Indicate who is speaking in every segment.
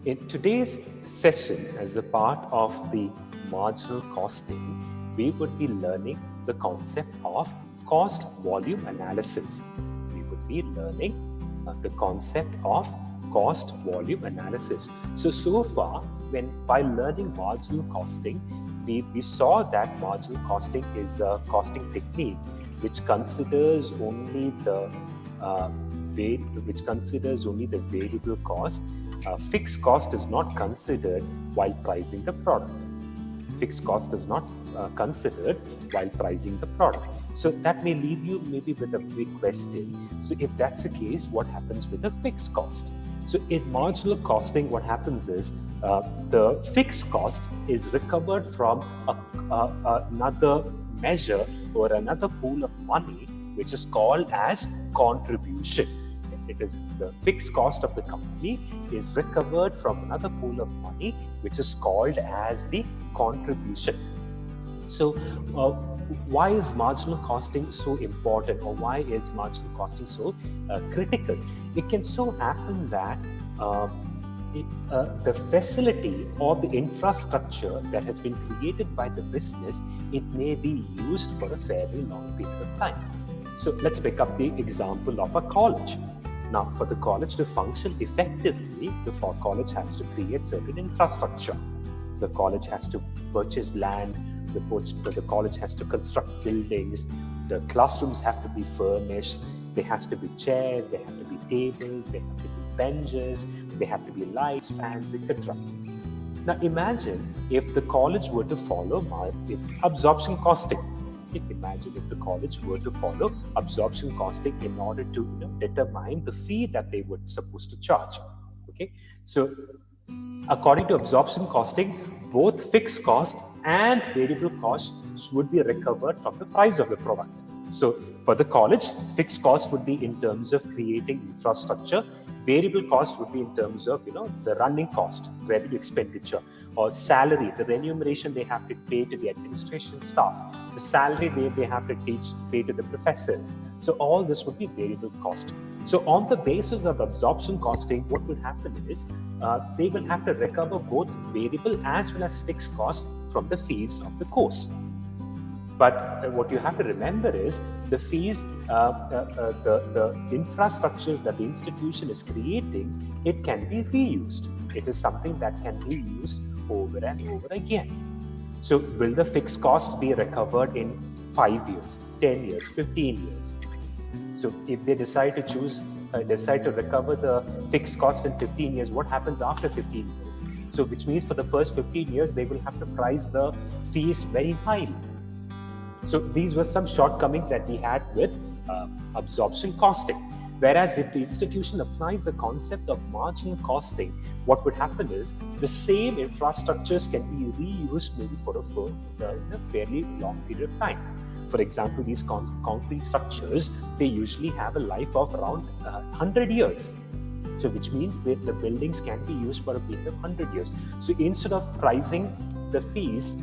Speaker 1: In today's session, as a part of the marginal costing, we would be learning the concept of cost volume analysis. We would be learning the concept of cost volume analysis. So far, while learning marginal costing, we saw that marginal costing is a costing technique which considers only the variable cost. Fixed cost is not considered while pricing the product. Fixed cost is not considered while pricing the product. So that may leave you maybe with a big question. So if that's the case, what happens with the fixed cost? So in marginal costing, what happens is the fixed cost is recovered from another measure or another pool of money, which is called as contribution. It is the fixed cost of the company is recovered from another pool of money, which is called as the contribution. So why is marginal costing so important, or why is marginal costing so critical? It can so happen that the facility or the infrastructure that has been created by the business, it may be used for a fairly long period of time. So let's pick up the example of a college. Now, for the college to function effectively, the college has to create certain infrastructure. The college has to purchase land, the college has to construct buildings, the classrooms have to be furnished, there has to be chairs, there have to be tables, there have to be benches, there have to be lights, fans, etc. Now imagine if the college were to follow absorption costing. Imagine if the college were to follow absorption costing in order to determine the fee that they were supposed to charge. Okay, so according to absorption costing, both fixed cost and variable costs would be recovered from the price of the product. So for the college, fixed cost would be in terms of creating infrastructure. Variable cost would be in terms of the running cost, revenue expenditure, or salary, the remuneration they have to pay to the administration staff, the salary they have to pay to the professors. So all this would be variable cost. So on the basis of absorption costing, what will happen is they will have to recover both variable as well as fixed cost from the fees of the course. But what you have to remember is the fees, the infrastructures that the institution is creating, it can be reused. It is something that can be used over and over again. So will the fixed cost be recovered in 5 years, 10 years, 15 years? So if they decide to recover the fixed cost in 15 years, what happens after 15 years? So which means for the first 15 years, they will have to price the fees very highly. So these were some shortcomings that we had with absorption costing. Whereas if the institution applies the concept of marginal costing, what would happen is the same infrastructures can be reused maybe for a fairly long period of time. For example, these concrete structures, they usually have a life of around 100 years. So which means that the buildings can be used for a period of 100 years. So instead of pricing the fees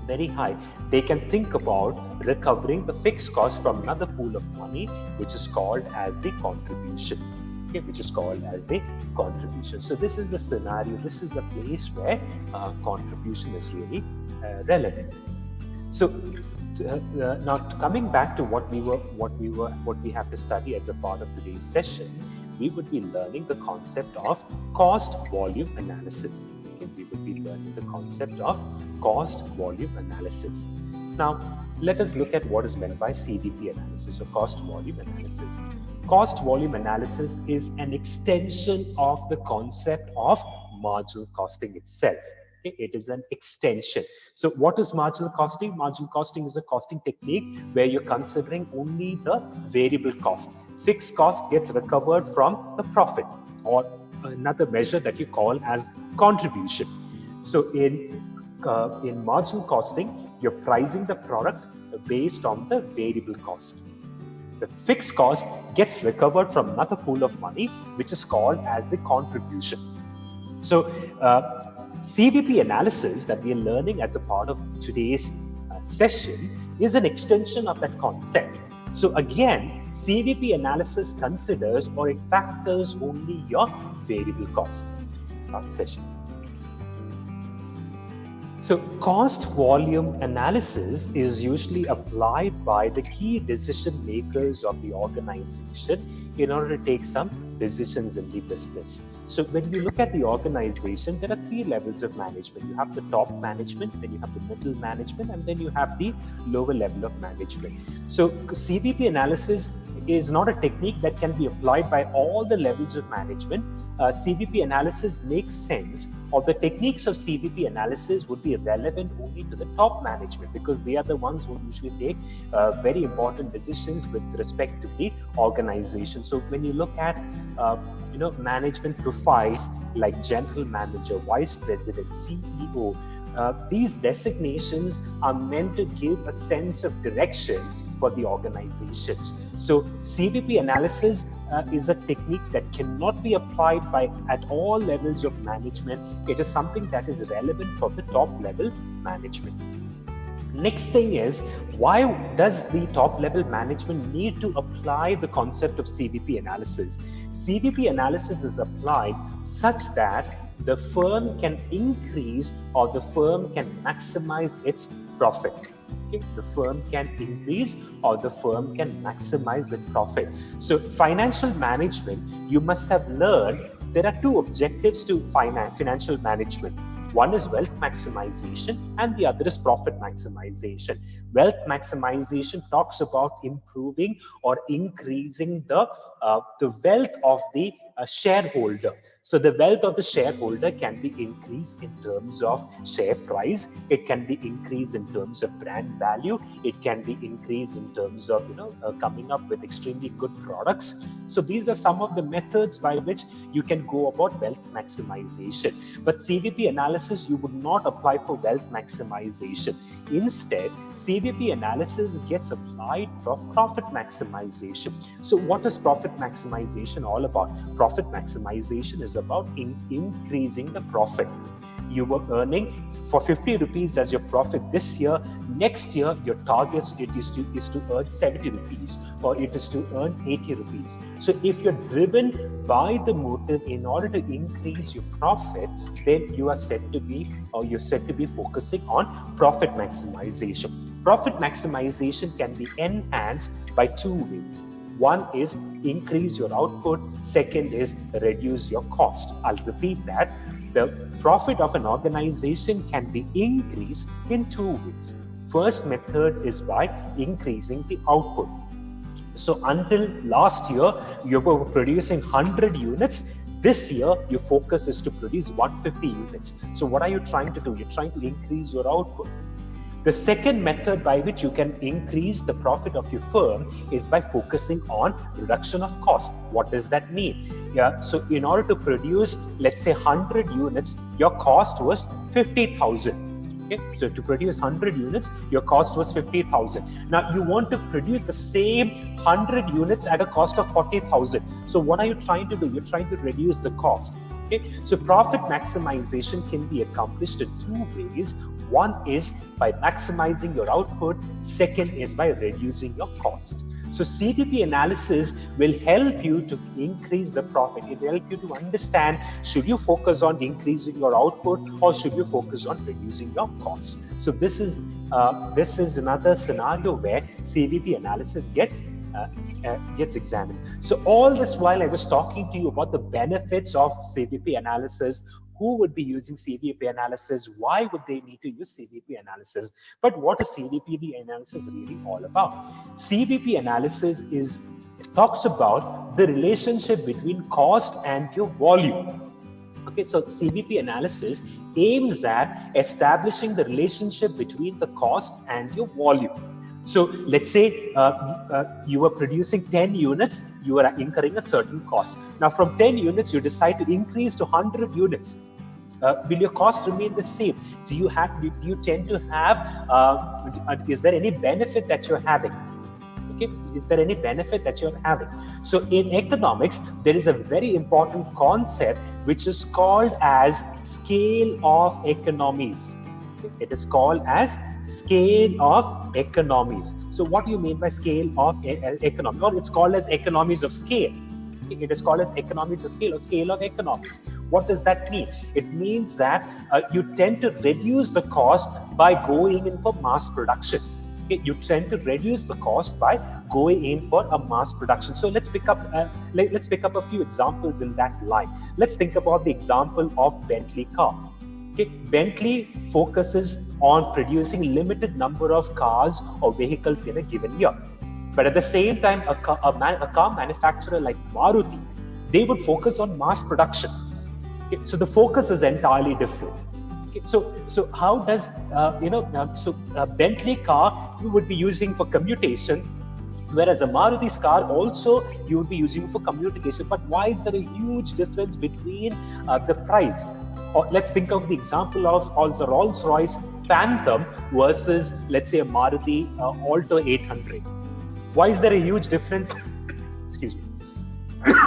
Speaker 1: very high, they can think about recovering the fixed cost from another pool of money, which is called as the contribution. Okay, which is called as the contribution. So this is the scenario. This is the place where contribution is really relevant. So now coming back to what we have to study as a part of today's session, we would be learning the concept of cost volume analysis. We will be learning the concept of cost volume analysis. Now, let us look at what is meant by CVP analysis, or cost volume analysis. Cost volume analysis is an extension of the concept of marginal costing itself. It is an extension. So what is marginal costing? Marginal costing is a costing technique where you're considering only the variable cost. Fixed cost gets recovered from the profit, or another measure that you call as contribution. So in marginal costing, you're pricing the product based on the variable cost. The fixed cost gets recovered from another pool of money, which is called as the contribution. So CVP analysis that we are learning as a part of today's session is an extension of that concept. So again, CVP analysis considers or it factors only your variable cost. our session. So cost volume analysis is usually applied by the key decision makers of the organization in order to take some decisions in the business. So when you look at the organization, there are three levels of management. You have the top management, then you have the middle management, and then you have the lower level of management. So CVP analysis is not a technique that can be applied by all the levels of management. CVP analysis makes sense, or the techniques of CVP analysis would be relevant only to the top management, because they are the ones who usually take very important decisions with respect to the organization. So when you look at management profiles like general manager, vice president, CEO, these designations are meant to give a sense of direction for the organizations. So CVP analysis is a technique that cannot be applied at all levels of management. It is something that is relevant for the top level management. Next thing is, why does the top level management need to apply the concept of CVP analysis? CVP analysis is applied such that the firm can increase or the firm can maximize its profit. Okay? The firm can increase or the firm can maximize its profit. So financial management, you must have learned there are two objectives to financial management. One is wealth maximization and the other is profit maximization. Wealth maximization talks about improving or increasing the wealth of the shareholder. So the wealth of the shareholder can be increased in terms of share price. It can be increased in terms of brand value. It can be increased in terms of coming up with extremely good products. So these are some of the methods by which you can go about wealth maximization. But CVP analysis, you would not apply for wealth maximization. Instead, CVP analysis gets applied for profit maximization. So what is profit maximization all about? Profit maximization is about increasing the profit. You were earning for 50 rupees as your profit this year. Next year, your target is to earn 70 rupees or it is to earn 80 rupees. So if you're driven by the motive in order to increase your profit, then you're said to be focusing on profit maximization. Profit maximization can be enhanced by two ways. One is increase your output. Second is reduce your cost. I'll repeat that. The profit of an organization can be increased in two ways. First method is by increasing the output. So until last year, you were producing 100 units. This year, your focus is to produce 150 units. So what are you trying to do? You're trying to increase your output. The second method by which you can increase the profit of your firm is by focusing on reduction of cost. What does that mean? So in order to produce, let's say 100 units, your cost was 50,000. Okay? So to produce 100 units, your cost was 50,000. Now you want to produce the same 100 units at a cost of 40,000. So what are you trying to do? You're trying to reduce the cost. Okay? So profit maximization can be accomplished in two ways. One is by maximizing your output. Second is by reducing your cost. So CVP analysis will help you to increase the profit. It will help you to understand, should you focus on increasing your output or should you focus on reducing your cost? So this is another scenario where CVP analysis gets examined. So all this while I was talking to you about the benefits of CVP analysis, who would be using CVP analysis, why would they need to use CVP analysis, but what is CVP analysis really all about? CVP analysis talks about the relationship between cost and your volume. Okay, so CVP analysis aims at establishing the relationship between the cost and your volume. So let's say you were producing 10 units, you are incurring a certain cost. Now from 10 units, you decide to increase to 100 units. Will your cost remain the same? Do you tend to have, is there any benefit that you're having? Okay, is there any benefit that you're having? So in economics, there is a very important concept which is called as scale of economies. It is called as scale of economies. So what do you mean by scale of economy? Or it's called as economies of scale. It is called as economies of scale or scale of economics. What does that mean? It means that you tend to reduce the cost by going in for mass production. Okay, you tend to reduce the cost by going in for a mass production. So let's pick up a few examples in that line. Let's think about the example of Bentley car. Okay, Bentley focuses on producing limited number of cars or vehicles in a given year. But at the same time, a car manufacturer like Maruti, they would focus on mass production. Okay, so the focus is entirely different. Okay, so how does Bentley car you would be using for commutation, whereas a Maruti's car also you would be using for communication. But why is there a huge difference between the price? Or let's think of the example of also Rolls-Royce Phantom versus, let's say, a Maruti Alto 800. Why is there a huge difference? Excuse me.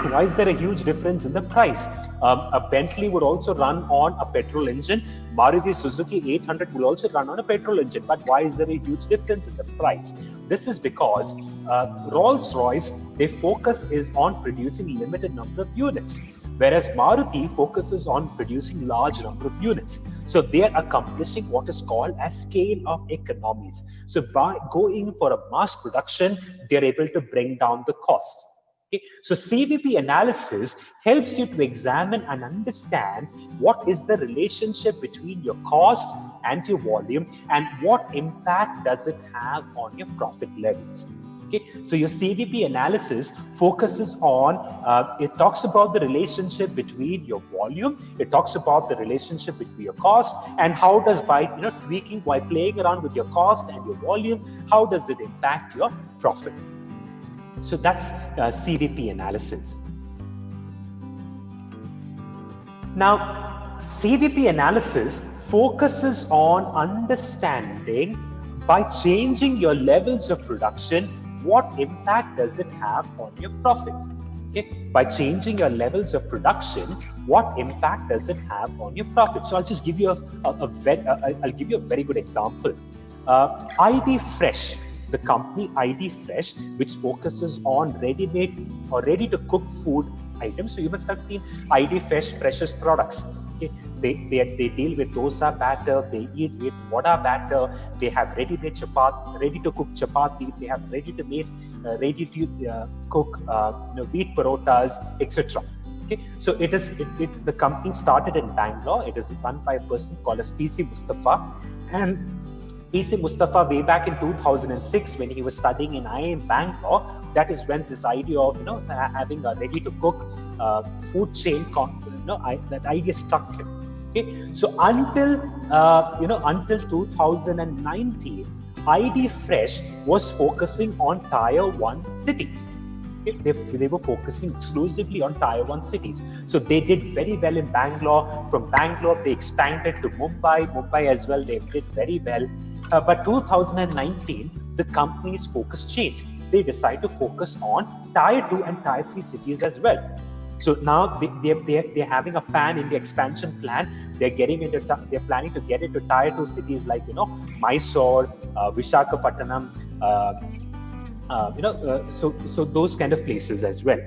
Speaker 1: Why is there a huge difference in the price? A Bentley would also run on a petrol engine. Maruti Suzuki 800 will also run on a petrol engine. But why is there a huge difference in the price? This is because Rolls-Royce, their focus is on producing limited number of units, whereas Maruti focuses on producing large number of units. So they are accomplishing what is called a scale of economies. So by going for a mass production, they're able to bring down the cost. Okay. So CVP analysis helps you to examine and understand what is the relationship between your cost and your volume, and what impact does it have on your profit levels. Okay, so your CVP analysis focuses on, it talks about the relationship between your volume, it talks about the relationship between your cost, and how does by tweaking, by playing around with your cost and your volume, how does it impact your profit? So that's CVP analysis. Now, CVP analysis focuses on understanding, by changing your levels of production, what impact does it have on your profit? Okay, by changing your levels of production, what impact does it have on your profit? So I'll just give you I'll give you a very good example. ID Fresh, the company ID Fresh, which focuses on ready-made or ready-to-cook food items. So you must have seen ID Fresh, Fresh's products. Okay, they deal with dosa batter, they eat with vada batter, they have ready-made chapati, ready-to-cook chapati, they have ready-to-cook wheat parotas, etc. Okay, so the company started in Bangalore. It is run by a person called as PC Mustafa, and PC Mustafa, way back in 2006, when he was studying in IIM Bangalore, that is when this idea of having a ready-to-cook food chain, that idea struck him. Okay, so until 2019, ID Fresh was focusing on Tier 1 cities. Okay, they were focusing exclusively on Tier 1 cities. So they did very well in Bangalore. From Bangalore, they expanded to Mumbai as well. They did very well. But 2019, the company's focus changed. They decided to focus on Tier 2 and Tier 3 cities as well. So now they're having a pan-India expansion plan. They're planning to get into Tier 2 cities like Mysore, Visakhapatnam, so those kind of places as well.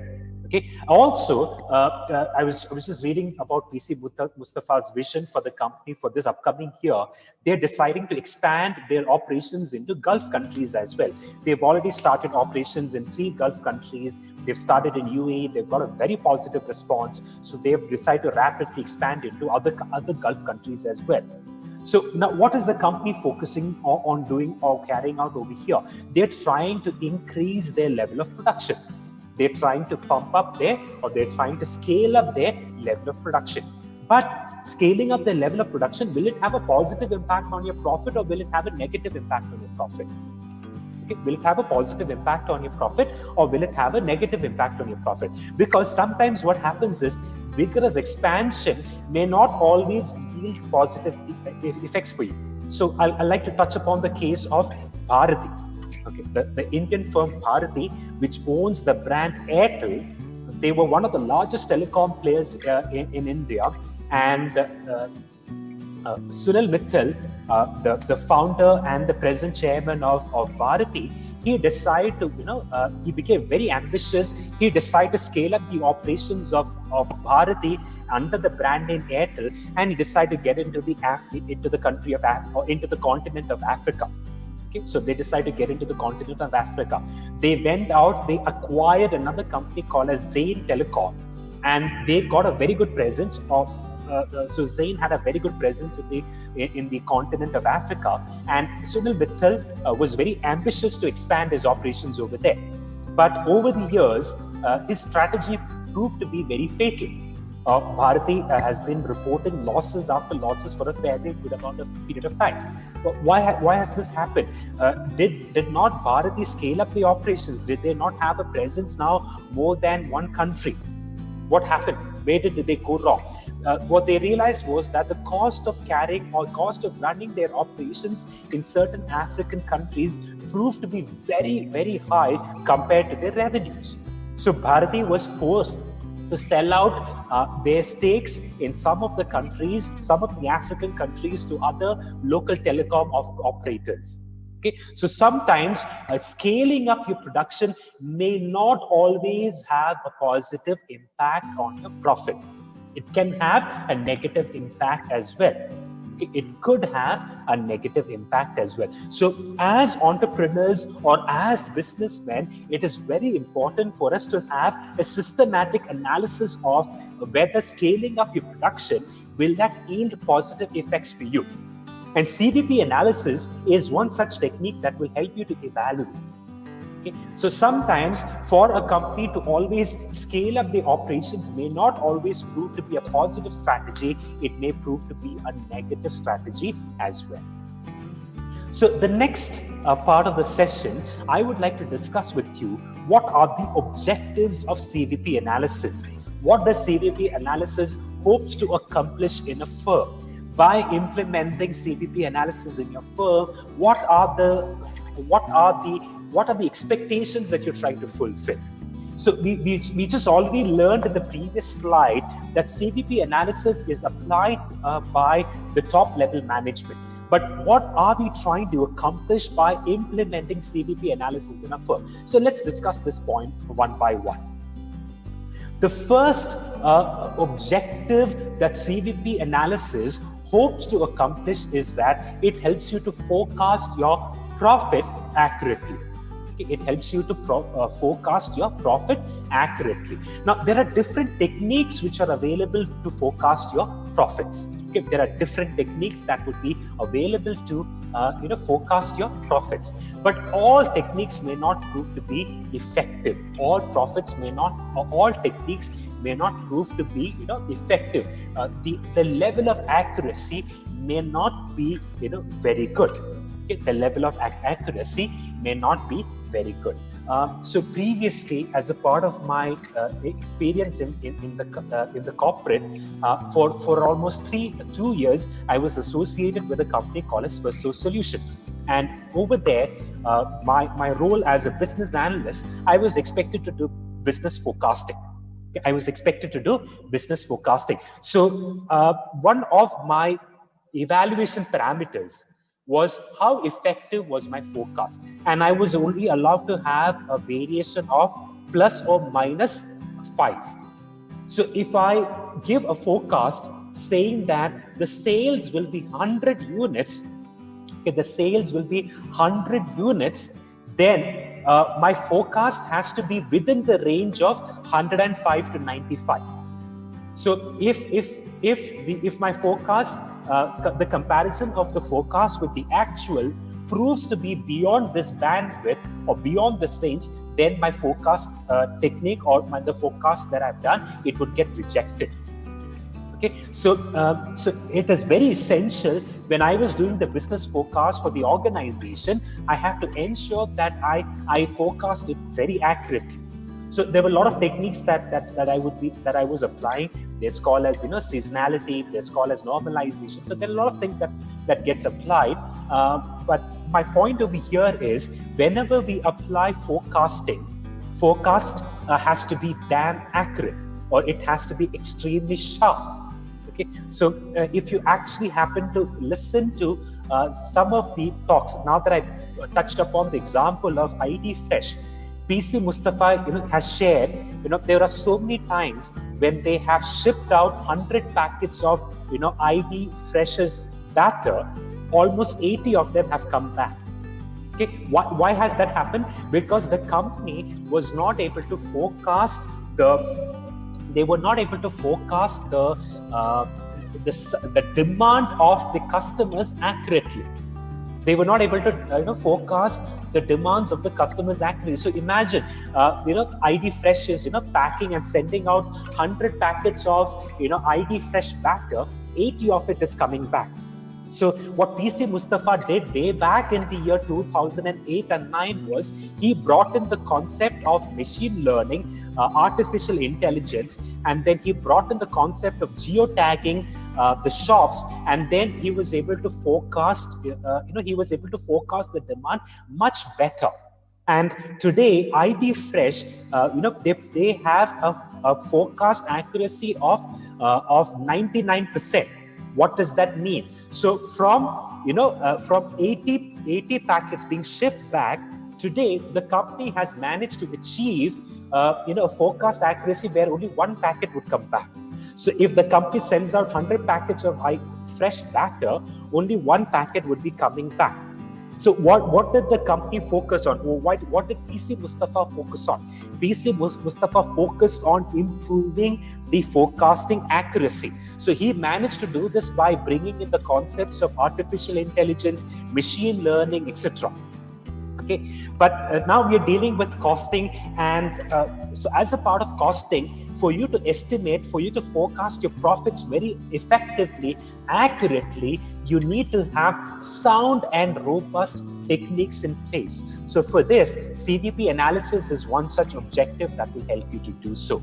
Speaker 1: Okay. Also, I was just reading about PC Mustafa's vision for the company for this upcoming year. They're deciding to expand their operations into Gulf countries as well. They've already started operations in 3 Gulf countries. They've started in UAE. They've got a very positive response. So they've decided to rapidly expand into other Gulf countries as well. So now, what is the company focusing on doing or carrying out over here? They're trying to increase their level of production. They're trying to they're trying to scale up their level of production. But scaling up their level of production, will it have a positive impact on your profit, or will it have a negative impact on your profit? Okay, will it have a positive impact on your profit, or will it have a negative impact on your profit? Because sometimes what happens is vigorous expansion may not always yield positive effects for you. So I'd like to touch upon the case of Bharati. Okay, the Indian firm Bharati, which owns the brand Airtel. They were one of the largest telecom players in India, and Sunil Mittal, the founder and the present chairman of Bharati, he decided to, he became very ambitious. He decided to scale up the operations of Bharati under the brand name Airtel, and he decided to get into the country of or into the continent of Africa. Okay, so they decided to get into the continent of Africa. They went out, they acquired another company called as Zain Telecom, and they got a very good presence of. So Zain had a very good presence in the continent of Africa, and Sunil Mittal was very ambitious to expand his operations over there. But over the years, his strategy proved to be very fatal. Bharati has been reporting losses after losses for a fairly good amount of period of time. But why has this happened? Did not Bharati scale up the operations? Did they not have a presence now more than one country? What happened? Where did they go wrong? What they realized was that the cost of carrying or cost of running their operations in certain African countries proved to be very, very high compared to their revenues. So Bharati was forced to sell out their stakes in some of the countries, some of the African countries, to other local telecom operators. Okay, so sometimes scaling up your production may not always have a positive impact on your profit. It can have a negative impact as well. Okay, it could have a negative impact as well. So as entrepreneurs or as businessmen, it is very important for us to have a systematic analysis of whether scaling up your production will that yield positive effects for you. And CVP analysis is one such technique that will help you to evaluate. Okay. So sometimes for a company to always scale up the operations may not always prove to be a positive strategy. It may prove to be a negative strategy as well. So the next part of the session, I would like to discuss with you what are the objectives of CVP analysis. What does CVP analysis hopes to accomplish in a firm? By implementing CVP analysis in your firm, what are the expectations that you're trying to fulfill? So we just already learned in the previous slide that CVP analysis is applied by the top level management. But what are we trying to accomplish by implementing CVP analysis in a firm? So let's discuss this point one by one. The first objective that CVP analysis hopes to accomplish is that it helps you to forecast your profit accurately. Okay, it helps you to forecast your profit accurately. Now, there are different techniques which are available to forecast your profits. Okay, there are different techniques that would be available to forecast your profits. But all techniques may not prove to be effective. All techniques may not prove to be effective. The level of accuracy may not be very good. Okay? The level of accuracy may not be very good. So previously, as a part of my experience in the corporate, for almost 2 years, I was associated with a company called as First Solutions. And over there, my role as a business analyst, I was expected to do business forecasting. So one of my evaluation parameters was how effective was my forecast, and I was only allowed to have a variation of plus or minus 5. So if I give a forecast saying that the sales will be 100 units, then my forecast has to be within the range of 105 to 95. So if my forecast, the comparison of the forecast with the actual proves to be beyond this bandwidth or beyond this range, then my forecast technique or the forecast that I've done, it would get rejected. Okay, so it is very essential when I was doing the business forecast for the organization, I have to ensure that I forecast it very accurately. So there were a lot of techniques that I was applying. There's called as seasonality. There's called as normalization. So there are a lot of things that gets applied. But my point over here is whenever we apply forecasting, forecast has to be damn accurate, or it has to be extremely sharp. Okay, so if you actually happen to listen to some of the talks, now that I've touched upon the example of ID Fresh, PC Mustafa, has shared, there are so many times when they have shipped out 100 packets of, ID Fresh's batter, almost 80 of them have come back. Okay, why has that happened? Because the company was not able to forecast they were not able to forecast the demand of the customers accurately. They were not able to forecast the demands of the customers accurately. So imagine ID Fresh is packing and sending out 100 packets of ID Fresh batter, 80 of it is coming back. So what PC Mustafa did way back in the year 2008 and 9 was he brought in the concept of machine learning, artificial intelligence, and then he brought in the concept of geotagging the shops, and then he was able to forecast the demand much better. And today ID Fresh, they have a forecast accuracy of 99%. What does that mean? So from 80 packets being shipped back, today the company has managed to achieve a forecast accuracy where only one packet would come back. So if the company sends out 100 packets of fresh batter, only one packet would be coming back. So what did the company focus on? What did PC Mustafa focus on? PC Mustafa focused on improving the forecasting accuracy. So he managed to do this by bringing in the concepts of artificial intelligence, machine learning, etc. Okay, but now we are dealing with costing, and so as a part of costing, for you to estimate, for you to forecast your profits very effectively, accurately, you need to have sound and robust techniques in place. So for this, CVP analysis is one such objective that will help you to do so.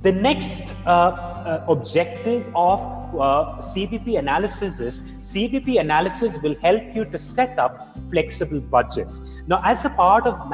Speaker 1: The next objective of CVP analysis is CVP analysis will help you to set up flexible budgets. Now, as a part of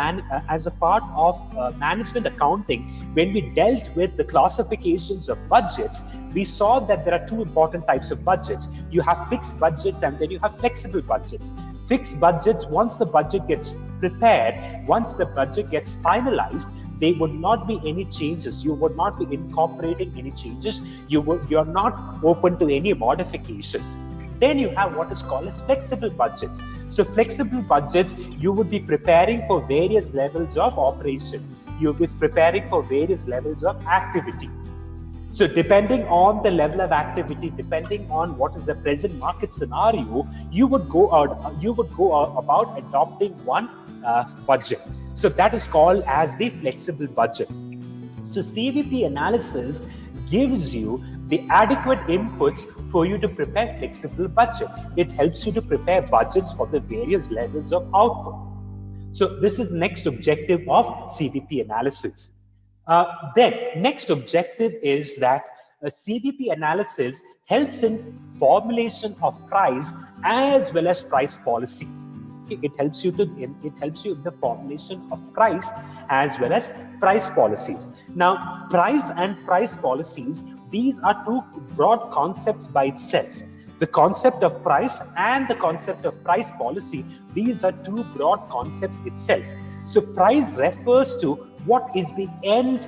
Speaker 1: management accounting, when we dealt with the classifications of budgets, we saw that there are two important types of budgets. You have fixed budgets and then you have flexible budgets. Fixed budgets, once the budget gets prepared, once the budget gets finalized, there would not be any changes. You would not be incorporating any changes. You're not open to any modifications. Then you have what is called as flexible budgets. So flexible budgets, you would be preparing for various levels of operation. You'll be preparing for various levels of activity. So depending on the level of activity, depending on what is the present market scenario, you would go about adopting one budget. So that is called as the flexible budget. So CVP analysis gives you the adequate inputs for you to prepare flexible budget. It helps you to prepare budgets for the various levels of output. So this is next objective of CVP analysis. Then next objective is that CVP analysis helps in formulation of price as well as price policies. It helps you in the formulation of price as well as price policies. Now, price and price policies, these are two broad concepts by itself. The concept of price and the concept of price policy, these are two broad concepts itself. So price refers to what is the end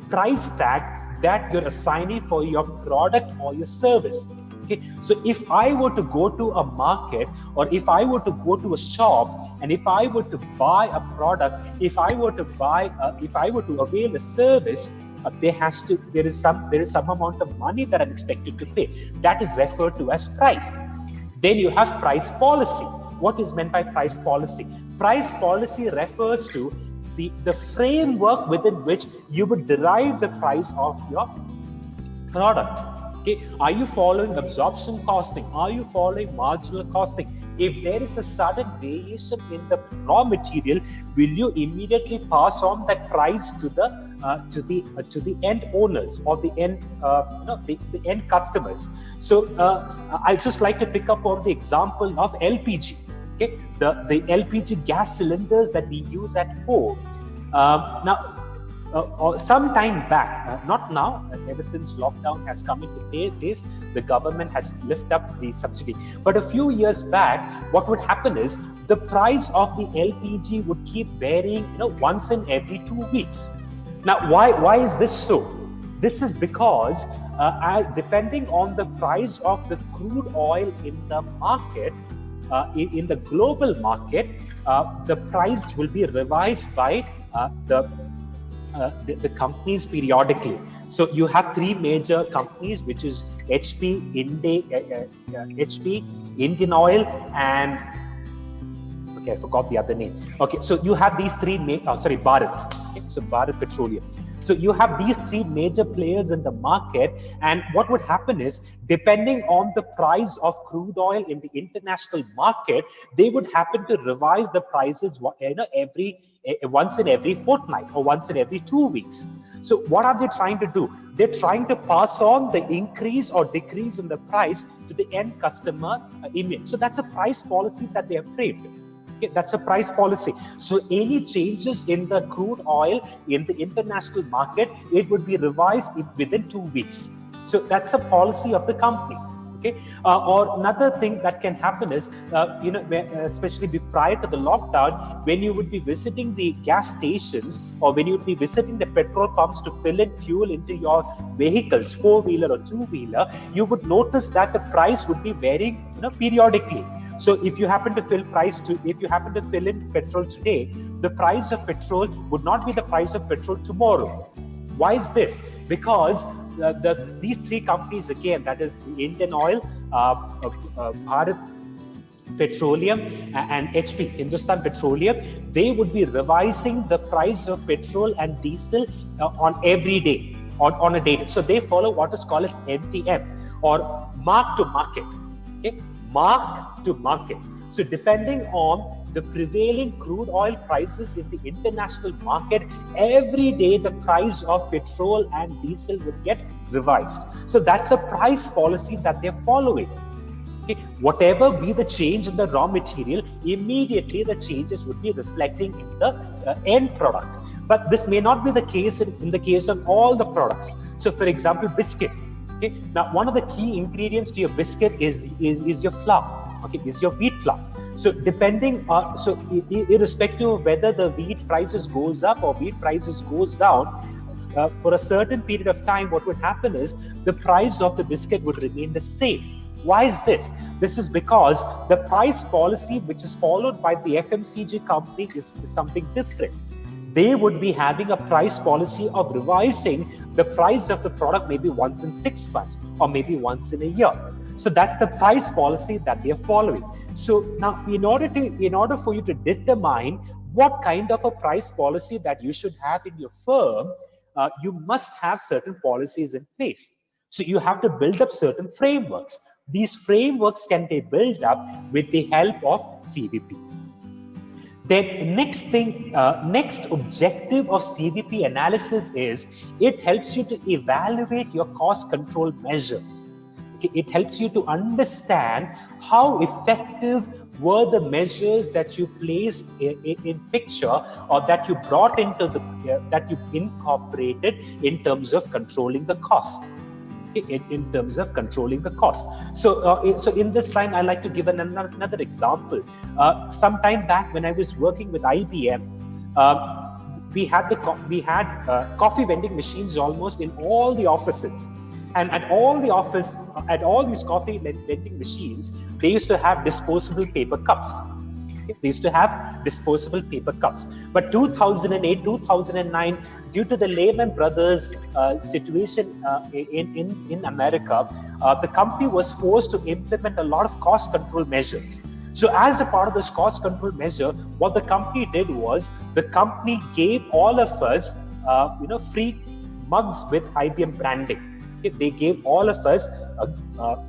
Speaker 1: price tag that you're assigning for your product or your service. Okay, so if I were to go to a market, or if I were to go to a shop, and if I were to buy a product, if I were to avail a service, there is some amount of money that I'm expected to pay. That is referred to as price. Then you have price policy. What is meant by price policy? Price policy refers to the framework within which you would derive the price of your product. Okay, are you following absorption costing? Are you following marginal costing? If there is a sudden variation in the raw material, will you immediately pass on that price to the end owners or the end customers? So I'd just like to pick up on the example of LPG. Okay, the LPG gas cylinders that we use at home. Now, or some time back, not now, ever since lockdown has come into place, the government has lifted up the subsidy. But a few years back, what would happen is the price of the LPG would keep varying, once in every 2 weeks. Now, why is this so? This is because depending on the price of the crude oil in the market, in the global market, the price will be revised by the companies periodically. So you have three major companies, which is HP, Indian Oil, and okay, I forgot the other name. Okay, so you have these three, Bharat. Okay, so Bharat Petroleum. So you have these three major players in the market, and what would happen is, depending on the price of crude oil in the international market, they would happen to revise the prices once in every fortnight or once in every 2 weeks. So what are they trying to do? They're trying to pass on the increase or decrease in the price to the end customer image. So that's a price policy that they have framed. Okay, that's a price policy. So any changes in the crude oil in the international market, it would be revised within 2 weeks. So that's a policy of the company. Okay, or another thing that can happen is, especially prior to the lockdown, when you would be visiting the gas stations or when you would be visiting the petrol pumps to fill in fuel into your vehicles, 4-wheeler or 2-wheeler, you would notice that the price would be varying, periodically. So if you happen to fill in petrol today, the price of petrol would not be the price of petrol tomorrow. Why is this? Because these three companies, again, that is Indian Oil, Bharat Petroleum, and HP, Hindustan Petroleum, they would be revising the price of petrol and diesel on every day, on a day. So they follow what is called as MTM, or mark to market. Okay? Mark to market. So depending on the prevailing crude oil prices in the international market, every day the price of petrol and diesel would get revised. So that's a price policy that they're following. Okay. Whatever be the change in the raw material, immediately the changes would be reflecting in the end product. But this may not be the case in the case of all the products. So for example, biscuit. Okay. Now, one of the key ingredients to your biscuit is your flour. Okay, is your wheat flour. So depending, irrespective of whether the wheat prices goes up or wheat prices goes down, for a certain period of time, what would happen is the price of the biscuit would remain the same. Why is this? This is because the price policy which is followed by the FMCG company is something different. They would be having a price policy of revising the price of the product maybe once in 6 months or maybe once in a year. So that's the price policy that they are following. So now, in order for you to determine what kind of a price policy that you should have in your firm, you must have certain policies in place. So you have to build up certain frameworks. These frameworks can be built up with the help of CVP. Then next objective of CVP analysis is it helps you to evaluate your cost control measures. Okay, it helps you to understand how effective were the measures that you placed in picture or that you brought into that you incorporated in terms of controlling the cost. In terms of controlling the cost. So in this line, I like to give another example. Some time back, when I was working with IBM, we had coffee vending machines almost in all the offices, and at all these coffee vending machines, they used to have disposable paper cups. They used to have disposable paper cups. But 2008, 2009, due to the Lehman Brothers situation in America, the company was forced to implement a lot of cost control measures. So as a part of this cost control measure, what the company did was the company gave all of us, free mugs with IBM branding. Okay? They gave all of us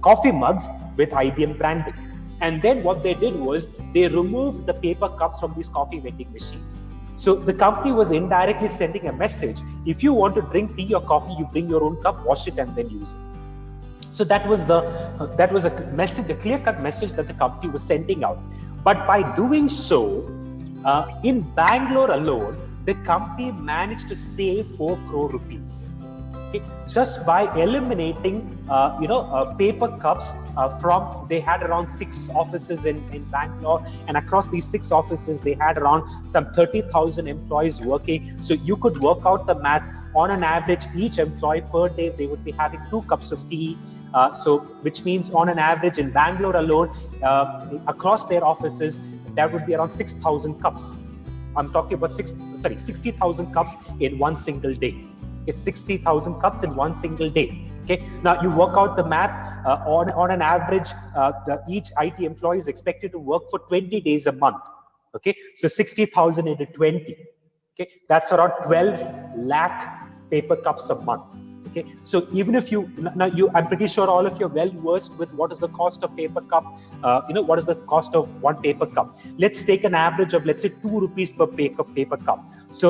Speaker 1: coffee mugs with IBM branding. And then what they did was they removed the paper cups from these coffee vending machines. So the company was indirectly sending a message: if you want to drink tea or coffee, you bring your own cup, wash it, and then use it. So that was a message, a clear-cut message that the company was sending out. But by doing so, in Bangalore alone, the company managed to save 4 crore rupees. Okay, just by eliminating paper cups from, they had around 6 offices in Bangalore, and across these 6 offices they had around some 30,000 employees working. So you could work out the math. On an average, each employee per day they would be having 2 cups of tea, which means on an average in Bangalore alone, across their offices, that would be around 6,000 cups. I'm talking about 60,000 cups in one single day. 60,000 cups in one single day. Okay, now you work out the math. On an average, each IT employee is expected to work for 20 days a month. Okay, so 60,000 into 20. Okay, that's around 12 lakh paper cups a month. Okay, so even if I'm pretty sure all of you are well versed with what is the cost of paper cup. What is the cost of one paper cup? Let's take an average of, let's say, 2 rupees per paper cup. So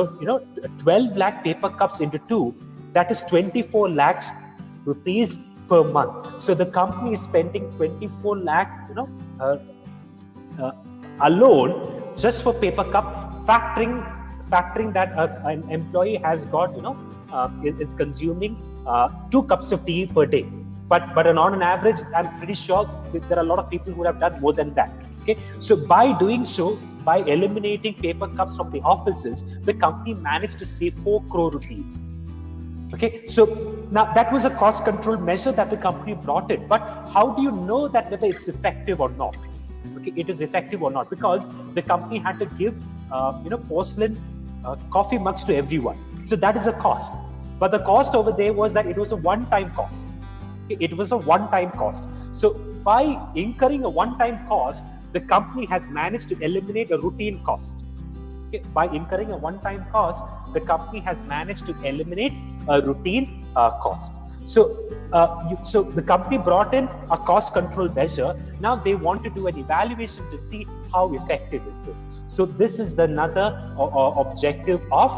Speaker 1: 12 lakh paper cups into 2, that is 24 lakhs rupees per month. So the company is spending 24 lakh alone just for paper cup, factoring that an employee has got is consuming 2 cups of tea per day. But on an average, I'm pretty sure there are a lot of people who have done more than that. Okay, so by doing so, by eliminating paper cups from the offices, the company managed to save 4 crore rupees. Okay, so now that was a cost control measure that the company brought in. But how do you know that whether it's effective or not? Okay, it is effective or not, because the company had to give porcelain coffee mugs to everyone. So that is a cost. But the cost over there was that it was a one-time cost. It was a one-time cost. So by incurring a one-time cost, the company has managed to eliminate a routine cost. Okay, by incurring a one-time cost, the company has managed to eliminate a routine cost. So the company brought in a cost control measure. Now they want to do an evaluation to see how effective is this. So this is another objective of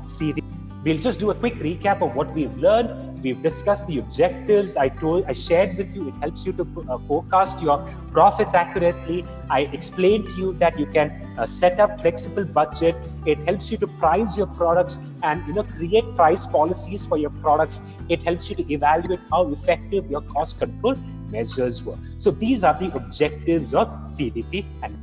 Speaker 1: CVP. We'll just do a quick recap of what we've learned. We've discussed the objectives. I shared with you, it helps you to forecast your profits accurately. I explained to you that you can set up flexible budget. It helps you to price your products and create price policies for your products. It helps you to evaluate how effective your cost control measures were. So these are the objectives of CVP and